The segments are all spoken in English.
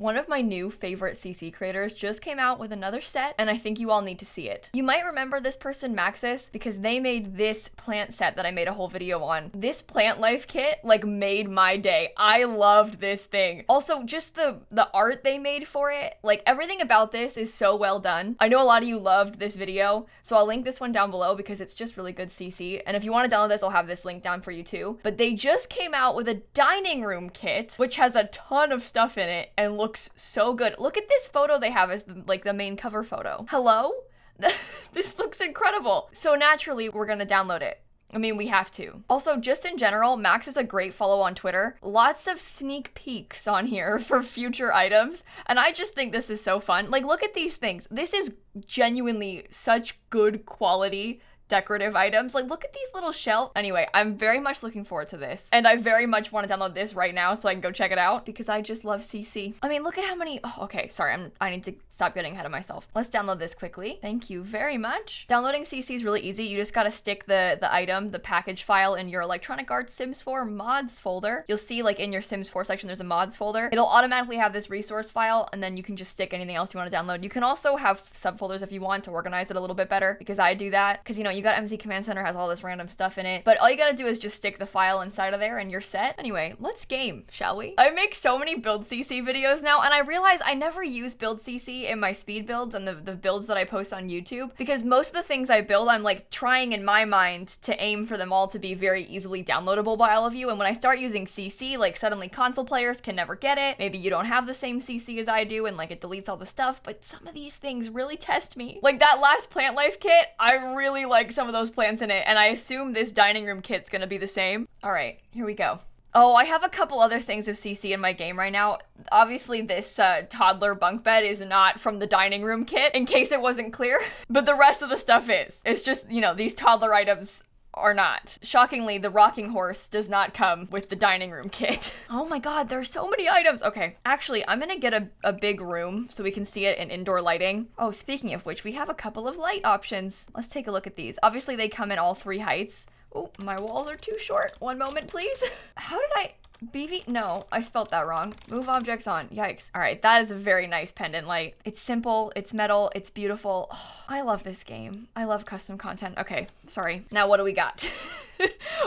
One of my new favorite CC creators just came out with another set, and I think you all need to see it. You might remember this person, Maxsus, because they made this plant set that I made a whole video on. This plant life kit like made my day. I loved this thing. Also, just the art they made for it, like everything about this is so well done. I know a lot of you loved this video, so I'll link this one down below because it's just really good CC. And if you want to download this, I'll have this link down for you too. But they just came out with a dining room kit, which has a ton of stuff in it and looks so good. Look at this photo they have as the main cover photo. Hello? This looks incredible. So naturally, we're gonna download it. I mean, we have to. Also, just in general, Max is a great follow on Twitter. Lots of sneak peeks on here for future items. And I just think this is so fun. Like, look at these things. This is genuinely such good quality decorative items. Like, look at these little shells. Anyway, I'm very much looking forward to this. And I very much want to download this right now so I can go check it out because I just love CC. I mean, look at how many, oh, okay, sorry, I need to stop getting ahead of myself. Let's download this quickly. Thank you very much. Downloading CC is really easy. You just gotta stick the item, the package file in your Electronic Arts Sims 4 mods folder. You'll see like in your Sims 4 section, there's a mods folder. It'll automatically have this resource file and then you can just stick anything else you want to download. You can also have subfolders if you want to organize it a little bit better because I do that because, you know, you got MZ Command Center has all this random stuff in it, but all you gotta do is just stick the file inside of there and you're set. Anyway, let's game, shall we? I make so many build CC videos now and I realize I never use build CC in my speed builds and the builds that I post on YouTube because most of the things I build, I'm like trying in my mind to aim for them all to be very easily downloadable by all of you. And when I start using CC, like suddenly console players can never get it. Maybe you don't have the same CC as I do and like it deletes all the stuff, but some of these things really test me. Like that last plant life kit, I really like some of those plants in it and I assume this dining room kit's gonna be the same. All right, here we go. Oh, I have a couple other things of CC in my game right now. Obviously, this toddler bunk bed is not from the dining room kit, in case it wasn't clear. But the rest of the stuff is. It's just, you know, these toddler items are not. Shockingly, the rocking horse does not come with the dining room kit. Oh my god, there's so many items. Okay, actually, I'm gonna get a big room so we can see it in indoor lighting. Oh, speaking of which, we have a couple of light options. Let's take a look at these. Obviously, they come in all 3 heights. Oh, my walls are too short. One moment, please. How did I... BV? No, I spelled that wrong. Move objects on. Yikes. All right, that is a very nice pendant light. It's simple, it's metal, it's beautiful. Oh, I love this game. I love custom content. Okay, sorry. Now what do we got?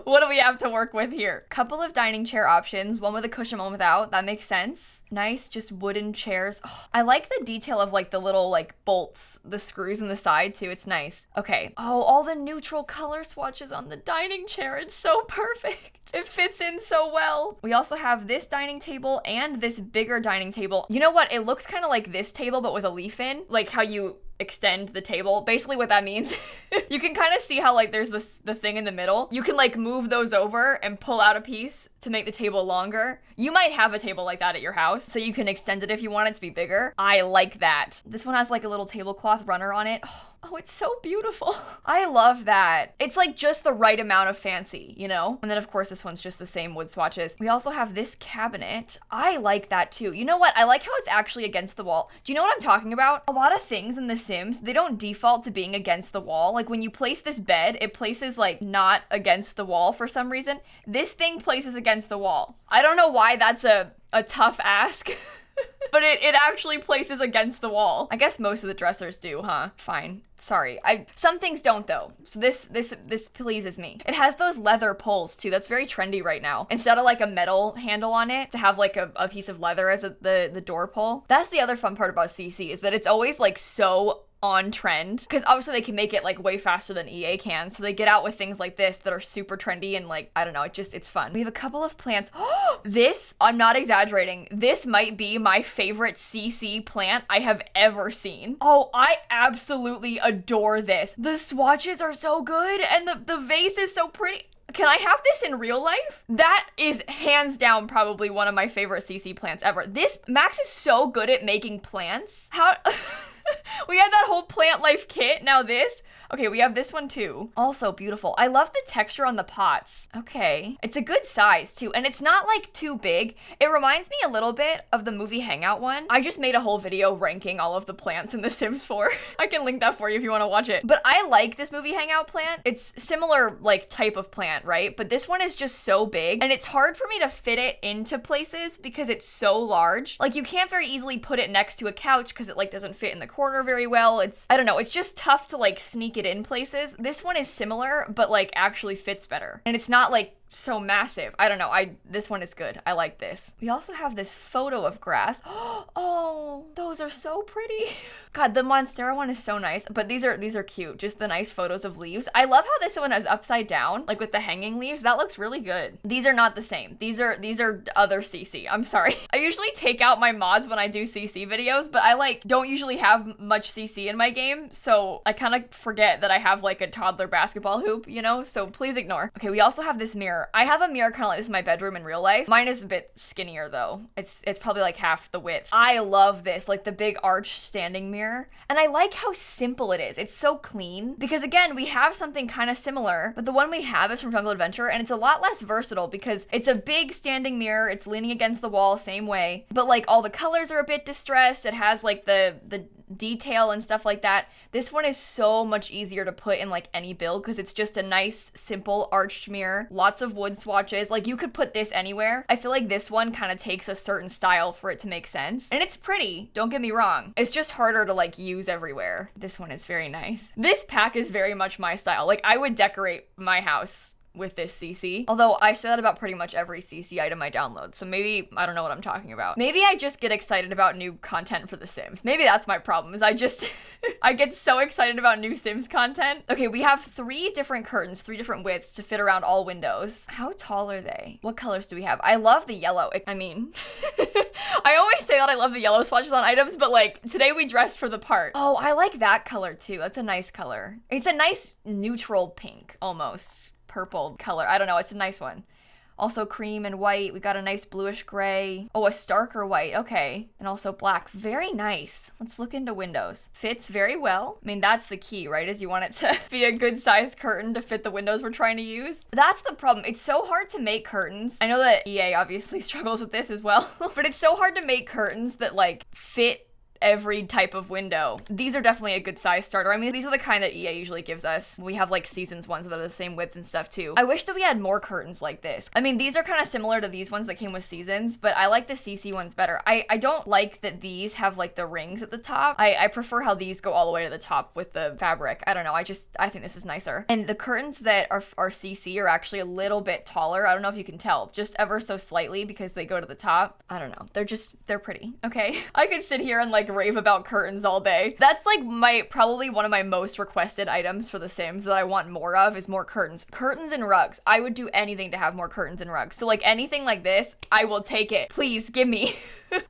What do we have to work with here? Couple of dining chair options, one with a cushion, one without. That makes sense. Nice, just wooden chairs. Oh, I like the detail of like the little like bolts, the screws in the side too. It's nice. Okay. Oh, all the neutral color swatches on the dining chair. It's so perfect. It fits in so well. We also have this dining table and this bigger dining table. You know what? It looks kind of like this table, but with a leaf in, like how you extend the table. Basically what that means, you can kind of see how like there's the thing in the middle. You can like move those over and pull out a piece to make the table longer. You might have a table like that at your house, so you can extend it if you want it to be bigger. I like that. This one has like a little tablecloth runner on it. Oh, it's so beautiful. I love that. It's like just the right amount of fancy, you know? And then of course this one's just the same wood swatches. We also have this cabinet. I like that too. You know what? I like how it's actually against the wall. Do you know what I'm talking about? A lot of things in The Sims, they don't default to being against the wall. Like when you place this bed, it places like not against the wall for some reason. This thing places against the wall. I don't know why that's a tough ask. But it actually places against the wall. I guess most of the dressers do, huh? Fine. Sorry. Some things don't though. So this pleases me. It has those leather pulls too. That's very trendy right now. Instead of like a metal handle on it, to have like a piece of leather as the door pull. That's the other fun part about CC is that it's always like so on trend, because obviously they can make it like way faster than EA can, so they get out with things like this that are super trendy and like, I don't know, it's fun. We have a couple of plants. This, I'm not exaggerating, this might be my favorite CC plant I have ever seen. Oh, I absolutely adore this. The swatches are so good and the vase is so pretty. Can I have this in real life? That is hands down probably one of my favorite CC plants ever. Max is so good at making plants. How... We had that whole plant life kit, now this. Okay, we have this one too. Also beautiful. I love the texture on the pots. Okay. It's a good size too, and it's not like too big. It reminds me a little bit of the movie Hangout one. I just made a whole video ranking all of the plants in The Sims 4. I can link that for you if you want to watch it. But I like this movie Hangout plant. It's similar like type of plant, right? But this one is just so big, and it's hard for me to fit it into places because it's so large. Like you can't very easily put it next to a couch because it like doesn't fit in the corner very well. I don't know, it's just tough to like sneak it in places. This one is similar, but like actually fits better. And it's not like so massive. I don't know. This one is good. I like this. We also have this photo of grass. Oh, those are so pretty. God, the Monstera one is so nice, but these are cute. Just the nice photos of leaves. I love how this one is upside down, like with the hanging leaves. That looks really good. These are not the same. These are other CC. I'm sorry. I usually take out my mods when I do CC videos, but I like don't usually have much CC in my game, so I kind of forget that I have like a toddler basketball hoop, you know? So please ignore. Okay, we also have this mirror. I have a mirror kind of like this in my bedroom in real life. Mine is a bit skinnier though. It's probably like half the width. I love this, like the big arch standing mirror. And I like how simple it is. It's so clean because again, we have something kind of similar, but the one we have is from Jungle Adventure and it's a lot less versatile because it's a big standing mirror. It's leaning against the wall, same way, but like all the colors are a bit distressed. It has like the detail and stuff like that. This one is so much easier to put in like any build because it's just a nice, simple arched mirror. Lots of wood swatches. Like you could put this anywhere. I feel like this one kind of takes a certain style for it to make sense. And it's pretty, don't get me wrong. It's just harder to like use everywhere. This one is very nice. This pack is very much my style. Like I would decorate my house with this CC. Although I say that about pretty much every CC item I download. So maybe I don't know what I'm talking about. Maybe I just get excited about new content for The Sims. Maybe that's my problem is I get so excited about new Sims content. Okay, we have 3 different curtains, 3 different widths to fit around all windows. How tall are they? What colors do we have? I love the yellow. I mean, I always say that I love the yellow swatches on items, but like today we dressed for the part. Oh, I like that color too. That's a nice color. It's a nice neutral pink almost. Purple color. I don't know. It's a nice one. Also cream and white. We got a nice bluish gray. Oh, a starker white. Okay. And also black. Very nice. Let's look into windows. Fits very well. I mean, that's the key, right? Is you want it to be a good sized curtain to fit the windows we're trying to use. That's the problem. It's so hard to make curtains. I know that EA obviously struggles with this as well, but it's so hard to make curtains that like fit every type of window. These are definitely a good size starter. I mean, these are the kind that EA usually gives us. We have like seasons ones that are the same width and stuff too. I wish that we had more curtains like this. I mean, these are kind of similar to these ones that came with seasons, but I like the CC ones better. I don't like that these have like the rings at the top. I prefer how these go all the way to the top with the fabric. I don't know. I think this is nicer. And the curtains that are CC are actually a little bit taller. I don't know if you can tell, just ever so slightly because they go to the top. I don't know. They're pretty. Okay. I could sit here and like rave about curtains all day. That's like probably one of my most requested items for The Sims that I want more of is more curtains. Curtains and rugs. I would do anything to have more curtains and rugs. So like anything like this, I will take it. Please give me.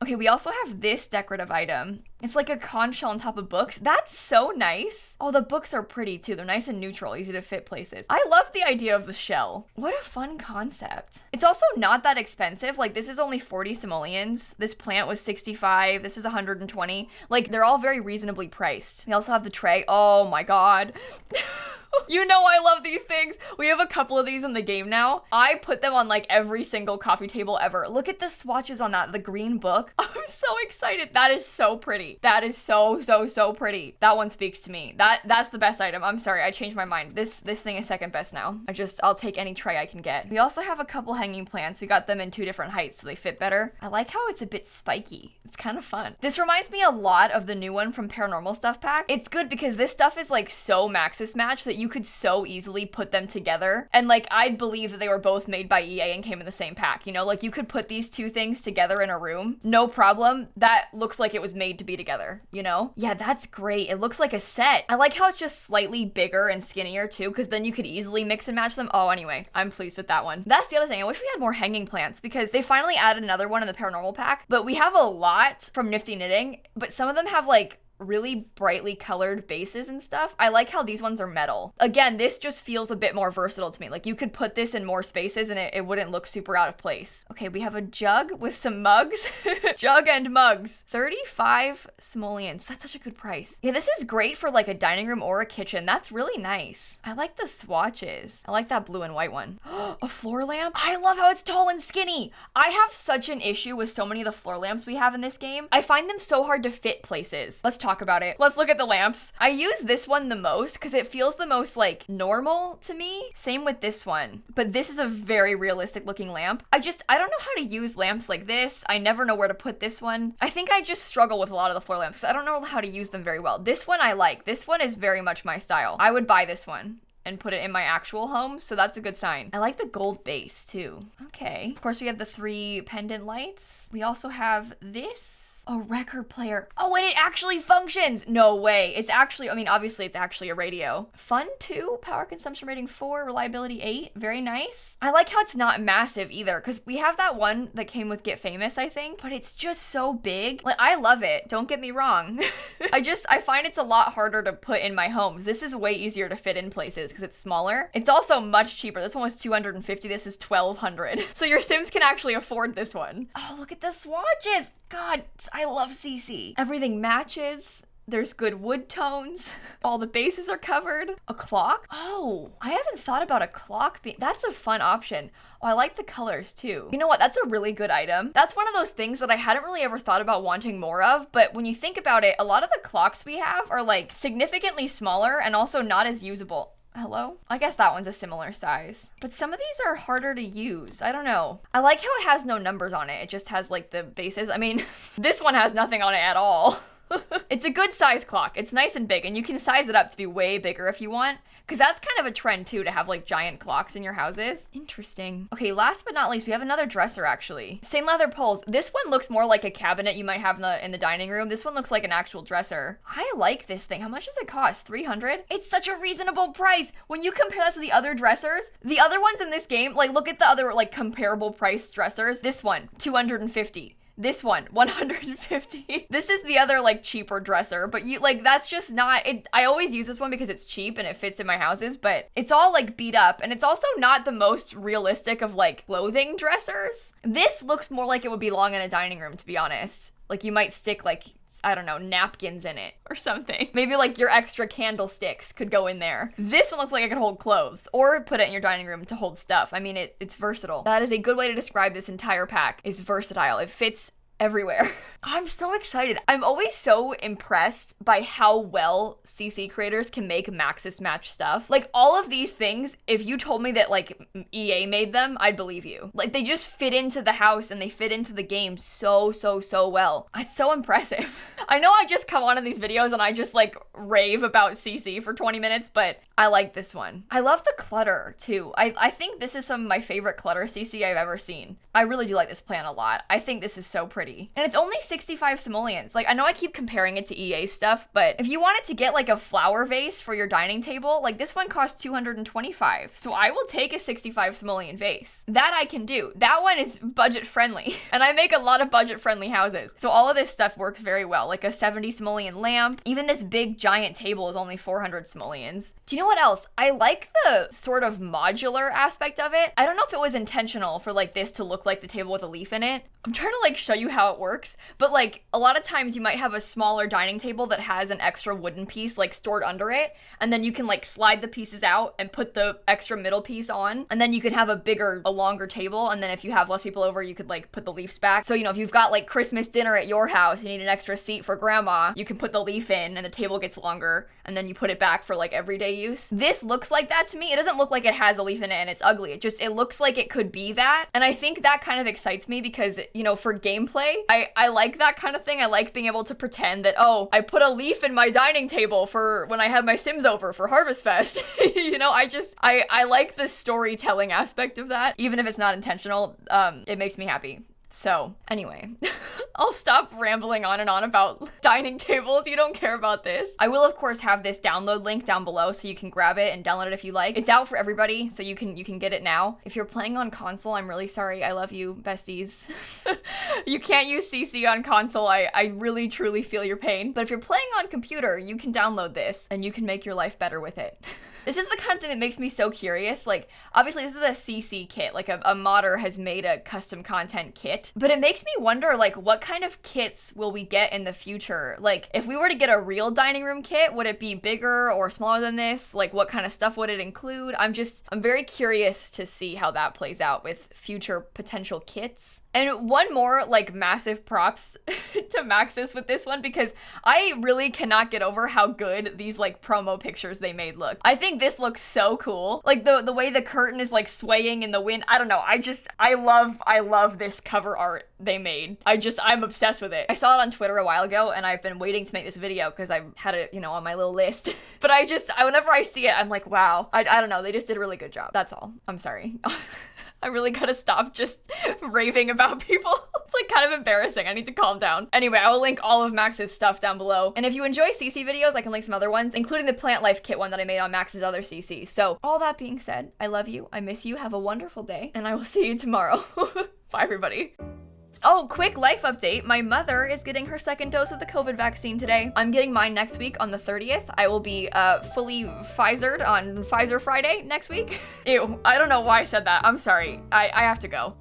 Okay, we also have this decorative item. It's like a conch shell on top of books. That's so nice. Oh, the books are pretty too. They're nice and neutral, easy to fit places. I love the idea of the shell. What a fun concept. It's also not that expensive. Like this is only 40 simoleons. This plant was 65. This is 120. Like they're all very reasonably priced. We also have the tray. Oh my God. You know I love these things. We have a couple of these in the game now. I put them on like every single coffee table ever. Look at the swatches on that, the green book. I'm so excited. That is so pretty. That is so pretty. That one speaks to me. That's the best item. I'm sorry, I changed my mind. This thing is second best now. I'll take any tray I can get. We also have a couple hanging plants. We got them in 2 different heights so they fit better. I like how it's a bit spiky. It's kind of fun. This reminds me a lot of the new one from Paranormal Stuff Pack. It's good because this stuff is like so Maxsus match that you could so easily put them together. And like, I'd believe that they were both made by EA and came in the same pack, you know? Like you could put these 2 things together in a room, no problem. That looks like it was made to be together, you know? Yeah, that's great. It looks like a set. I like how it's just slightly bigger and skinnier too, because then you could easily mix and match them. Oh, anyway, I'm pleased with that one. That's the other thing. I wish we had more hanging plants because they finally added another one in the Paranormal pack, but we have a lot from Nifty Knitting, but some of them have like really brightly colored bases and stuff. I like how these ones are metal. Again, this just feels a bit more versatile to me. Like you could put this in more spaces and it wouldn't look super out of place. Okay, we have a jug with some mugs. Jug and mugs. 35 simoleons. That's such a good price. Yeah, this is great for like a dining room or a kitchen. That's really nice. I like the swatches. I like that blue and white one. A floor lamp. I love how it's tall and skinny. I have such an issue with so many of the floor lamps we have in this game. I find them so hard to fit places. Let's talk about it. Let's look at the lamps. I use this one the most because it feels the most like normal to me. Same with this one. But this is a very realistic looking lamp. I don't know how to use lamps like this. I never know where to put this one. I think I just struggle with a lot of the floor lamps because I don't know how to use them very well. This one I like. This one is very much my style. I would buy this one and put it in my actual home, so that's a good sign. I like the gold base too. Okay. Of course, we have the 3 pendant lights. We also have this. A record player. Oh, and it actually functions. No way. It's actually, I mean, obviously it's actually a radio. Fun 2, power consumption rating 4, reliability 8. Very nice. I like how it's not massive either, because we have that one that came with Get Famous, I think, but it's just so big. Like, I love it. Don't get me wrong. I find it's a lot harder to put in my homes. This is way easier to fit in places because it's smaller. It's also much cheaper. This one was $250. This is $1,200. So your Sims can actually afford this one. Oh, look at the swatches. God, I love CC. Everything matches. There's good wood tones. All the bases are covered. A clock? Oh, I haven't thought about a clock. That's a fun option. Oh, I like the colors too. You know what? That's a really good item. That's one of those things that I hadn't really ever thought about wanting more of, but when you think about it, a lot of the clocks we have are like significantly smaller and also not as usable. Hello? I guess that one's a similar size. But some of these are harder to use. I don't know. I like how it has no numbers on it. It just has like the bases. I mean, this one has nothing on it at all. It's a good size clock. It's nice and big, and you can size it up to be way bigger if you want, because that's kind of a trend too, to have like giant clocks in your houses. Interesting. Okay, last but not least, we have another dresser actually. Stained leather poles. This one looks more like a cabinet you might have in the dining room. This one looks like an actual dresser. I like this thing. How much does it cost? $300? It's such a reasonable price. When you compare that to the other dressers, the other ones in this game, like look at the other like comparable price dressers. This one, $250. This one, $150. This is the other like cheaper dresser, but you like, that's just not it. I always use this one because it's cheap and it fits in my houses, but it's all like beat up, and it's also not the most realistic of like clothing dressers. This looks more like it would belong in a dining room, to be honest. Like you might stick like, I don't know, napkins in it or something. Maybe like your extra candlesticks could go in there. This one looks like it could hold clothes, or put it in your dining room to hold stuff. I mean, it's versatile. That is a good way to describe this entire pack, is versatile. It fits everywhere. I'm so excited. I'm always so impressed by how well CC creators can make Maxsus match stuff. Like all of these things, if you told me that like EA made them, I'd believe you. Like they just fit into the house and they fit into the game so well. It's so impressive. I know I just come on in these videos and I just like rave about CC for 20 minutes, but I like this one. I love the clutter too. I think this is some of my favorite clutter CC I've ever seen. I really do like this plan a lot. I think this is so pretty. And it's only 65 simoleons. Like, I know I keep comparing it to EA stuff, but if you wanted to get like a flower vase for your dining table, like this one costs 225. So I will take a 65 simoleon vase. That I can do. That one is budget friendly. And I make a lot of budget friendly houses. So all of this stuff works very well. Like a 70 simoleon lamp. Even this big giant table is only 400 simoleons. Do you know what else? I like the sort of modular aspect of it. I don't know if it was intentional for like this to look like the table with a leaf in it. I'm trying to like show you how it works, but like a lot of times you might have a smaller dining table that has an extra wooden piece like stored under it, and then you can like slide the pieces out and put the extra middle piece on, and then you can have a longer table, and then if you have less people over, you could like put the leaves back. So you know, if you've got like Christmas dinner at your house, you need an extra seat for grandma, you can put the leaf in and the table gets longer, and then you put it back for like everyday use. This looks like that to me. It doesn't look like it has a leaf in it and it's ugly. It looks like it could be that, and I think that kind of excites me because, you know, for gameplay, I like that kind of thing. I like being able to pretend that, oh, I put a leaf in my dining table for when I had my Sims over for Harvest Fest. You know, I like the storytelling aspect of that. Even if it's not intentional, it makes me happy. So anyway, I'll stop rambling on and on about dining tables. You don't care about this. I will of course have this download link down below so you can grab it and download it if you like. It's out for everybody, so you can get it now. If you're playing on console, I'm really sorry. I love you, besties. You can't use CC on console. I really truly feel your pain. But if you're playing on computer, you can download this and you can make your life better with it. This is the kind of thing that makes me so curious. Like, obviously this is a CC kit, like a modder has made a custom content kit, but it makes me wonder, like, what kind of kits will we get in the future? Like, if we were to get a real dining room kit, would it be bigger or smaller than this? Like, what kind of stuff would it include? I'm very curious to see how that plays out with future potential kits. And one more, like, massive props to Maxsus with this one, because I really cannot get over how good these, like, promo pictures they made look. I think this looks so cool. Like, the way the curtain is, like, swaying in the wind. I don't know. I love this cover art they made. I'm obsessed with it. I saw it on Twitter a while ago, and I've been waiting to make this video because I had it, you know, on my little list. But whenever I see it, I'm like, wow. I don't know. They just did a really good job. That's all. I'm sorry. I really gotta stop just raving about people. It's like kind of embarrassing. I need to calm down. Anyway, I will link all of Max's stuff down below. And if you enjoy CC videos, I can link some other ones, including the plant life kit one that I made on Max's other CC. So all that being said, I love you. I miss you. Have a wonderful day. And I will see you tomorrow. Bye, everybody. Oh, quick life update. My mother is getting her second dose of the COVID vaccine today. I'm getting mine next week on the 30th. I will be fully Pfizered on Pfizer Friday next week. Ew, I don't know why I said that. I'm sorry. I have to go.